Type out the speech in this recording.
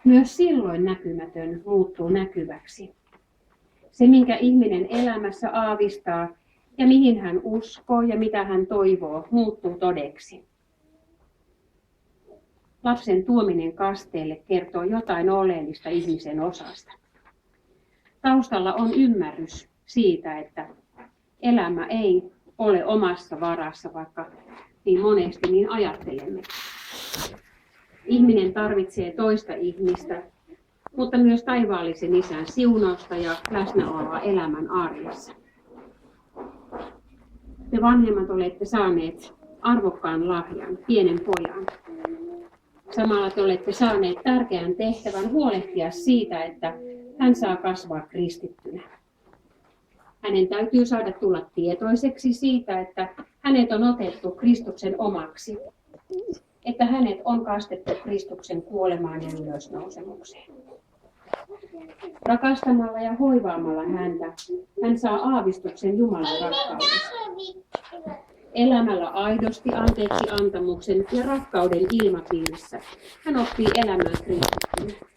Myös silloin näkymätön muuttuu näkyväksi. Se, minkä ihminen elämässä aavistaa ja mihin hän uskoo ja mitä hän toivoo, muuttuu todeksi. Lapsen tuominen kasteelle kertoo jotain oleellista ihmisen osasta. Taustalla on ymmärrys siitä, että elämä ei ole omassa varassa, vaikka niin monesti niin ajattelemme. Ihminen tarvitsee toista ihmistä, mutta myös taivaallisen Isän siunausta ja läsnäoloa elämän arjessa. Te vanhemmat olette saaneet arvokkaan lahjan, pienen pojan. Samalla te olette saaneet tärkeän tehtävän huolehtia siitä, että hän saa kasvaa kristittynä. Hänen täytyy saada tulla tietoiseksi siitä, että hänet on otettu Kristuksen omaksi, että hänet on kastettu Kristuksen kuolemaan ja ylösnousemukseen. Rakastamalla ja hoivaamalla häntä, hän saa aavistuksen Jumalan rakkaudesta. Elämällä aidosti anteeksi antamuksen ja rakkauden ilmapiirissä hän oppii elämään kristittynä.